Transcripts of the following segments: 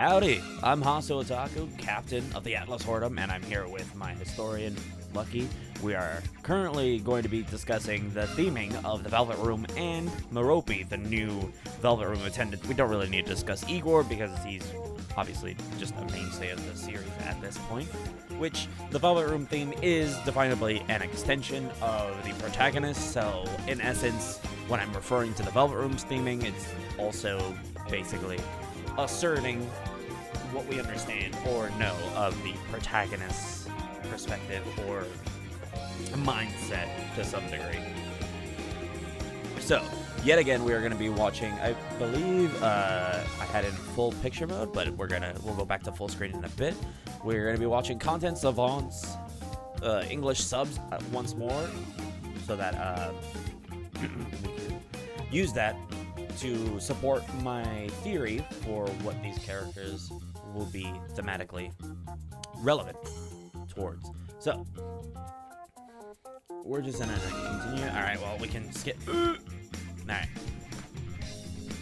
Howdy, I'm Haso Otaku, captain of the Atlas Hordem, and I'm here with my historian, Lucky. We are currently going to be discussing the theming of the Velvet Room and Merope, the new Velvet Room attendant. We don't really need to discuss Igor because he's obviously just a mainstay of the series at this point, which the Velvet Room theme is definably an extension of the protagonist, so in essence, when I'm referring to the Velvet Room's theming, it's also basically asserting what we understand or know of the protagonist's perspective or mindset to some degree. So, yet again, we are going to be watching, I believe, I had it in full picture mode, but we'll go back to full screen in a bit. We're going to be watching Content Savant's English subs once more, so that we can use that to support my theory for what these characters will be thematically relevant towards. So, we're just gonna continue. Alright, well, we can skip. Alright.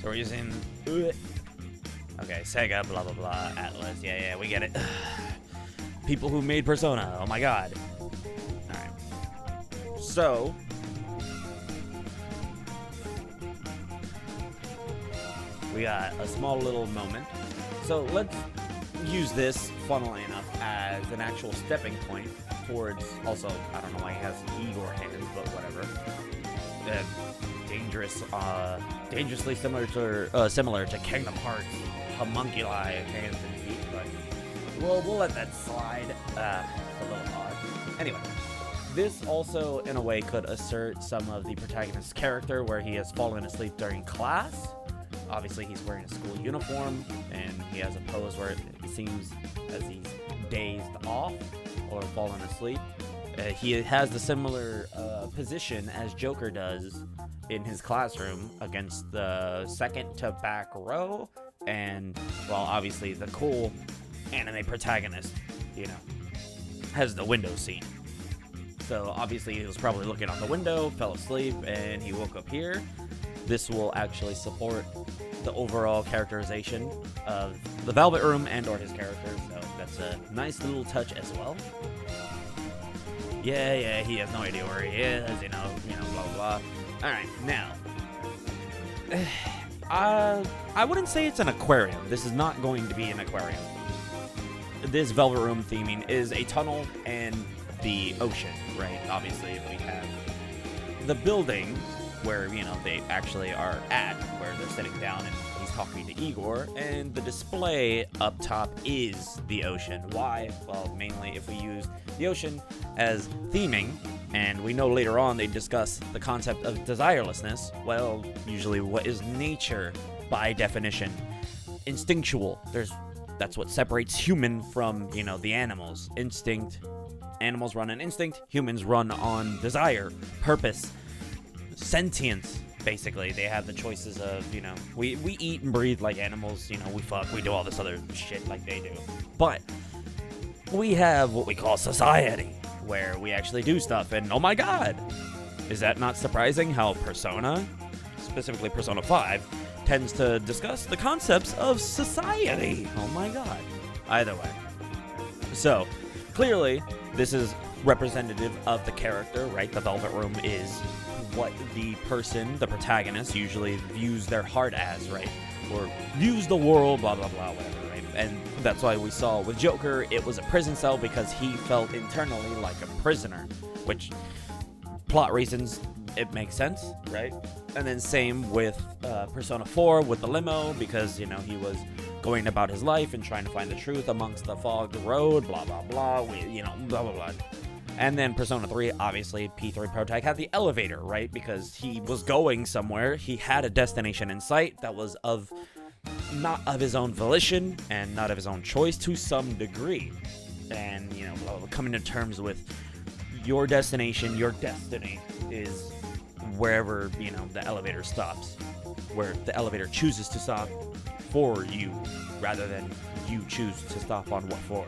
So we're using. Okay, Sega, blah, blah, blah, Atlas. Yeah, we get it. People who made Persona. Oh my god. Alright. So, we got a small little moment. So let's use this, funnily enough, as an actual stepping point towards, also, I don't know why he has Igor hands, but whatever. Dangerously similar to Kingdom Hearts homunculi hands and feet, but we'll let that slide. A little odd. Anyway. This also, in a way, could assert some of the protagonist's character where he has fallen asleep during class. Obviously, he's wearing a school uniform, and he has a pose where it seems as he's dazed off or fallen asleep. He has the similar position as Joker does in his classroom against the second to back row, and, well, obviously, the cool anime protagonist, has the window seat. So, obviously, he was probably looking out the window, fell asleep, and he woke up here. This will actually support the overall characterization of the Velvet Room and or his character, so that's a nice little touch as well. Yeah, he has no idea where he is, blah, blah. Alright, now, I wouldn't say it's an aquarium. This is not going to be an aquarium. This Velvet Room theming is a tunnel and the ocean, right? Obviously, we have the building where, they actually are at, where they're sitting down and he's talking to Igor, and the display up top is the ocean. Why? Well, mainly if we use the ocean as theming, and we know later on they discuss the concept of desirelessness, well, usually what is nature by definition? Instinctual. That's what separates human from, the animals. Instinct. Animals run on instinct, humans run on desire, purpose, sentience, basically. They have the choices of, we eat and breathe like animals, we fuck, we do all this other shit like they do. But we have what we call society, where we actually do stuff, and oh my god, is that not surprising how Persona, specifically Persona 5, tends to discuss the concepts of society? Oh my god. Either way. So, clearly, this is representative of the character, right? The Velvet Room is what the person, the protagonist, usually views their heart as, right? Or views the world, blah, blah, blah, whatever, right? And that's why we saw with Joker, it was a prison cell because he felt internally like a prisoner, which, plot reasons, it makes sense, right? And then same with Persona 4 with the limo, because, he was going about his life and trying to find the truth amongst the fogged road, blah, blah, blah, blah, blah, blah. And then Persona 3, obviously, P3 Protag had the elevator, right? Because he was going somewhere. He had a destination in sight that was not of his own volition and not of his own choice to some degree. And, coming to terms with your destination, your destiny is wherever, the elevator stops. Where the elevator chooses to stop for you rather than you choose to stop on what floor.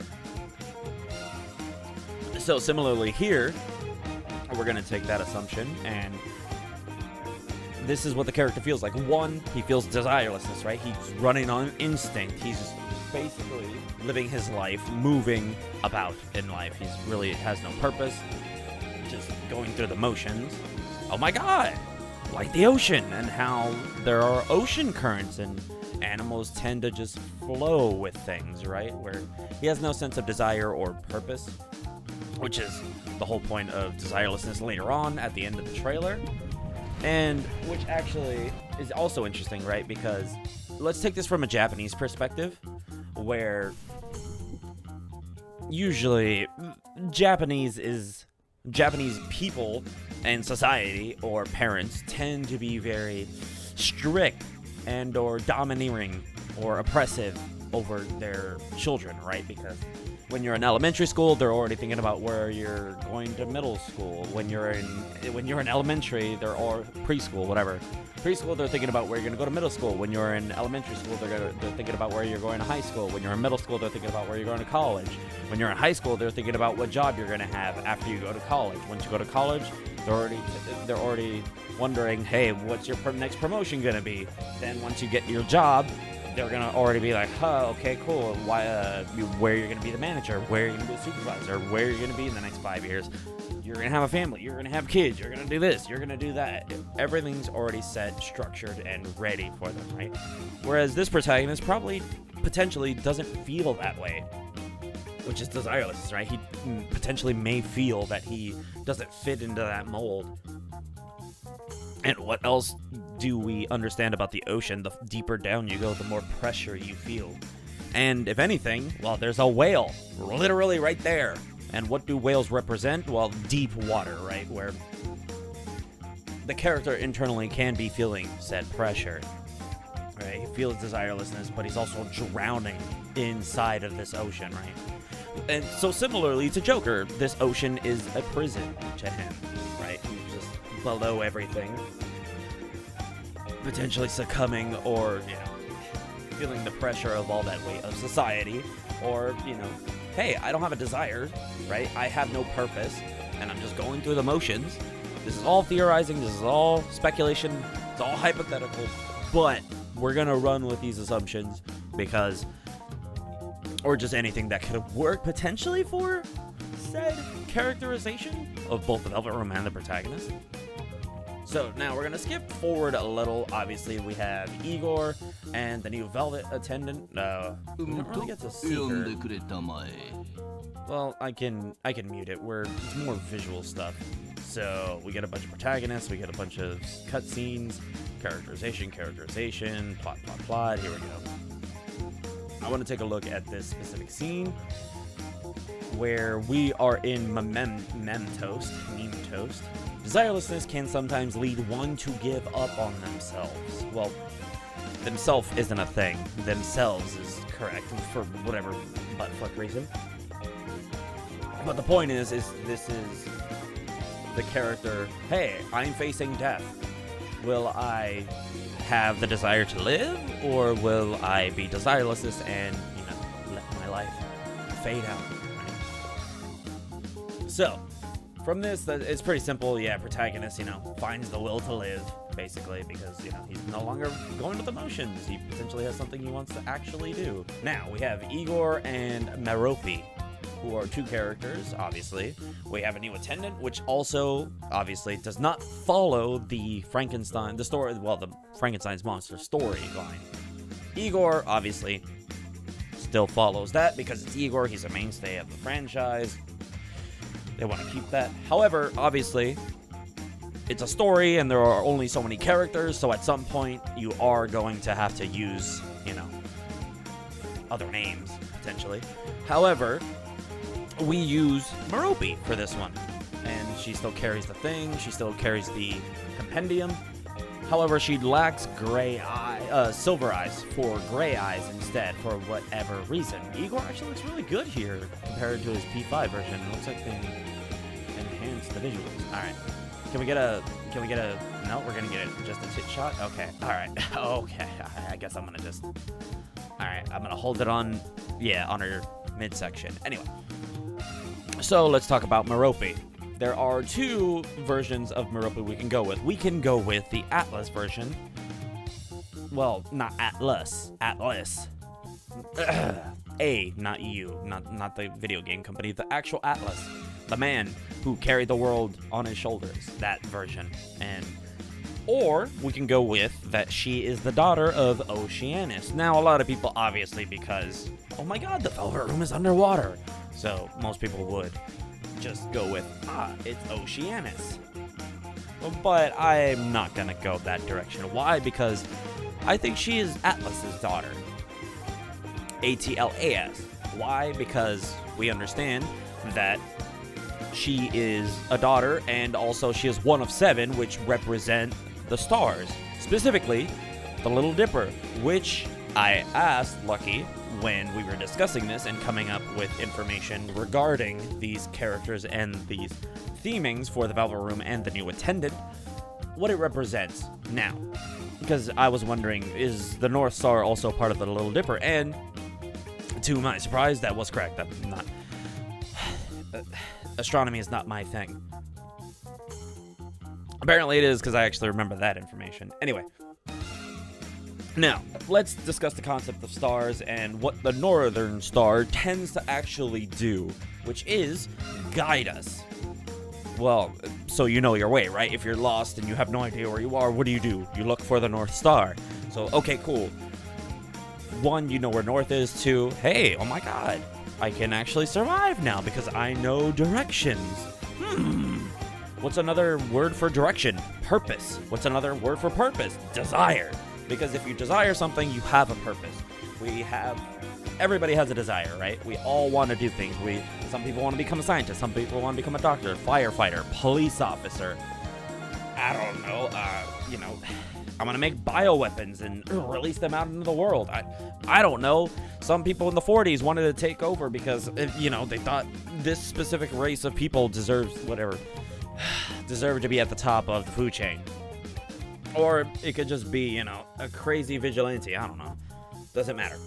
So similarly here, we're going to take that assumption, and this is what the character feels like. One, he feels desirelessness, right? He's running on instinct. He's basically living his life, moving about in life. He's really has no purpose, just going through the motions. Oh my god! Like the ocean, and how there are ocean currents, and animals tend to just flow with things, right? Where he has no sense of desire or purpose, which is the whole point of desirelessness later on at the end of the trailer. And which actually is also interesting, right? Because let's take this from a Japanese perspective, where usually Japanese people and society or parents tend to be very strict and or domineering or oppressive over their children, right? Because when you're in elementary school, they're already thinking about where you're going to middle school. When you're in elementary, they're or preschool, whatever. Preschool, they're thinking about where you're going to go to middle school. When you're in elementary school, they're thinking about where you're going to high school. When you're in middle school, they're thinking about where you're going to college. When you're in high school, they're thinking about what job you're going to have after you go to college. Once you go to college, they're already wondering, hey, what's your next promotion going to be? Then once you get your job, they're going to already be like, okay, cool. Why, where you're going to be the manager, where you're going to be the supervisor, where you're going to be in the next 5 years. You're going to have a family, you're going to have kids, you're going to do this, you're going to do that. Everything's already set, structured, and ready for them, right? Whereas this protagonist potentially doesn't feel that way, which is desireless, right? He potentially may feel that he doesn't fit into that mold. And what else do we understand about the ocean? The deeper down you go, the more pressure you feel. And if anything, well, there's a whale literally right there. And what do whales represent? Well, deep water, right? Where the character internally can be feeling said pressure. Right? He feels desirelessness, but he's also drowning inside of this ocean, right? And so similarly to Joker, this ocean is a prison to him, right? He's just below everything, potentially succumbing or, feeling the pressure of all that weight of society, or, hey, I don't have a desire, right? I have no purpose, and I'm just going through the motions. This is all theorizing, this is all speculation, it's all hypothetical, but we're gonna run with these assumptions because, or just anything that could work potentially for said characterization of both the Velvet Room and the protagonist. So now we're going to skip forward a little. Obviously, we have Igor and the new Velvet attendant. We don't really get to see her. Well, I can mute it. It's more visual stuff. So we get a bunch of protagonists. We get a bunch of cutscenes, characterization, plot. Here we go. I want to take a look at this specific scene where we are in Memtoast. Desirelessness can sometimes lead one to give up on themselves. Well, themself isn't a thing. Themselves is correct for whatever buttfuck reason. But the point is this is the character, hey, I'm facing death. Will I have the desire to live, or will I be desirelessness and, let my life fade out? Right? So, from this, it's pretty simple. Yeah, protagonist, finds the will to live, basically, because, he's no longer going with the motions. He potentially has something he wants to actually do. Now, we have Igor and Merope, who are two characters, obviously. We have a new attendant, which also, obviously, does not follow the Frankenstein's monster storyline. Igor, obviously, still follows that because it's Igor. He's a mainstay of the franchise. They want to keep that. However, obviously, it's a story and there are only so many characters, so at some point you are going to have to use, other names, potentially. However, we use Merope for this one, and she still carries the thing, she still carries the compendium. However, she lacks silver eyes for gray eyes instead, for whatever reason. Igor actually looks really good here compared to his P5 version. It looks like they enhanced the visuals. All right, can we get a? No, we're gonna get just a tit shot. Okay, all right, okay. I guess I'm gonna just. All right, I'm gonna hold it on. Yeah, on her midsection. Anyway, so let's talk about Merope. There are two versions of Merope we can go with. We can go with the Atlus version. Well, not Atlus. Atlas. not EU, not the video game company, the actual Atlas, the man who carried the world on his shoulders, that version. Or we can go with that she is the daughter of Oceanus. Now, a lot of people, obviously, because, oh my god, the Velvet Room is underwater. So most people would just go with, it's Oceanus. But I'm not gonna go that direction. Why? Because I think she is Atlas's daughter. Atlas. Why? Because we understand that she is a daughter, and also she is one of 7, which represent the stars. Specifically, the Little Dipper, which I asked Lucky when we were discussing this and coming up with information regarding these characters and these themings for the Velvet Room and the new attendant, what it represents now. Because I was wondering, is the North Star also part of the Little Dipper? And to my surprise, that was correct. I'm not... astronomy is not my thing. Apparently it is, because I actually remember that information. Anyway. Now, let's discuss the concept of stars and what the Northern Star tends to actually do, which is guide us. Well, so you know your way, right? If you're lost and you have no idea where you are, what do? You look for the North Star. So, okay, cool. 1, you know where north is. 2, hey, oh my god, I can actually survive now because I know directions. What's another word for direction? Purpose. What's another word for purpose? Desire. Because if you desire something, you have a purpose. Everybody has a desire, right? We all want to do things. Some people want to become a scientist. Some people want to become a doctor, firefighter, police officer. I don't know. I want to make bioweapons and release them out into the world. I don't know. Some people in the 40s wanted to take over because, they thought this specific race of people deserved to be at the top of the food chain. Or it could just be, a crazy vigilante. I don't know. Doesn't matter.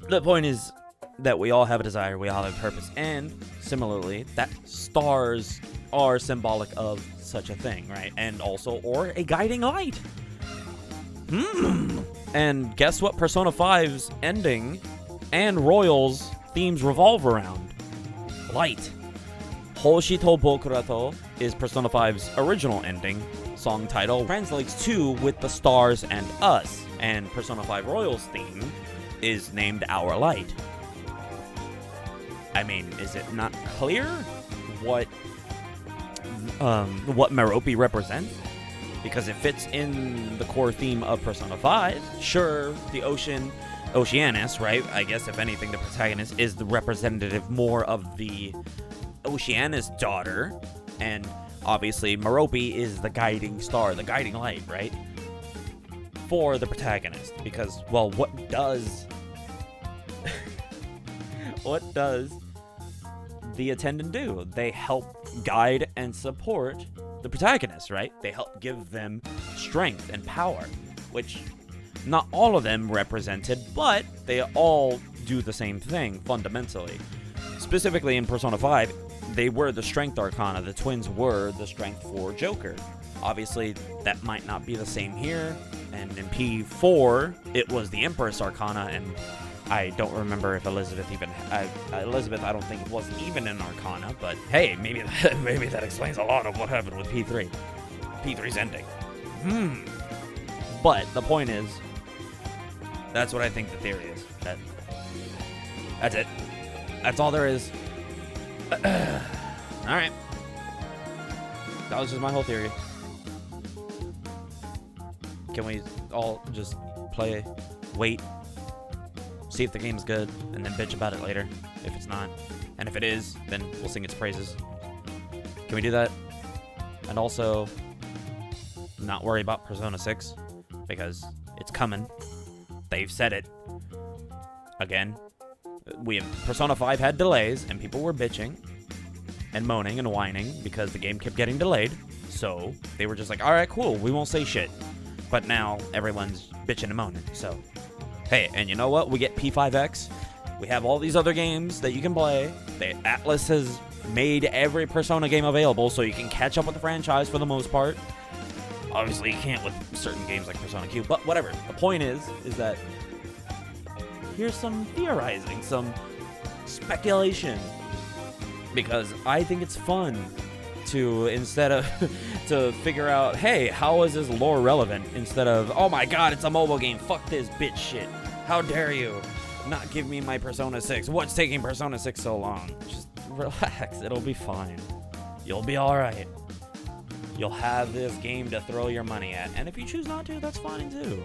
The point is that we all have a desire, we all have a purpose, and similarly, that stars are symbolic of such a thing, right? And also, or a guiding light. And guess what Persona 5's ending and Royals themes revolve around? Light. Hoshito Bokurato is Persona 5's original ending. Song title translates to With the Stars and Us, and Persona 5 Royals theme is named Our Light. I mean, is it not clear what Merope represents? Because it fits in the core theme of Persona 5. Sure, the Oceanus, right? I guess if anything, the protagonist is the representative more of the Oceanus daughter, and obviously Merope is the guiding star, the guiding light, right? For the protagonist. Because, well, what does the attendant do? They help guide and support the protagonist, right? They help give them strength and power, which not all of them represented, but they all do the same thing fundamentally. Specifically in Persona 5, they were the strength arcana. The twins were the strength for Joker. Obviously, that might not be the same here. And in P4, it was the Empress arcana, and I don't remember if Elizabeth I don't think it wasn't even an arcana, but hey, maybe that explains a lot of what happened with P3. P3's ending. But the point is, that's what I think the theory is. That's it. That's all there is. Alright. That was just my whole theory. Can we all just play, wait, see if the game's good, and then bitch about it later if it's not? And if it is, then we'll sing its praises. Can we do that? And also, not worry about Persona 6, because it's coming. They've said it. Again. Persona 5 had delays, and people were bitching and moaning and whining because the game kept getting delayed. So they were just like, alright, cool, we won't say shit. But now everyone's bitching and moaning. So, hey, and you know what? We get P5X. We have all these other games that you can play. Atlus has made every Persona game available, so you can catch up with the franchise for the most part. Obviously, you can't with certain games like Persona Q, but whatever. The point is that here's some theorizing, some speculation. Because I think it's fun to, instead of, to figure out, hey, how is this lore relevant? Instead of, oh my god, it's a mobile game, fuck this bitch shit. How dare you not give me my Persona 6? What's taking Persona 6 so long? Just relax, it'll be fine. You'll be alright. You'll have this game to throw your money at. And if you choose not to, that's fine too.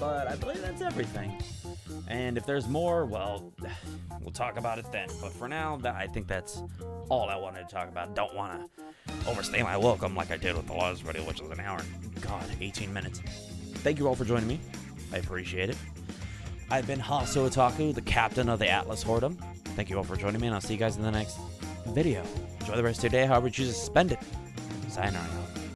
But I believe that's everything. And if there's more, well, we'll talk about it then. But for now, I think that's all I wanted to talk about. Don't want to overstay my welcome like I did with the last video, which was an hour. God, 18 minutes. Thank you all for joining me. I appreciate it. I've been Hasu Otaku, the captain of the Atlas Whoredom. Thank you all for joining me, and I'll see you guys in the next video. Enjoy the rest of your day, however you choose to spend it. Sayonara.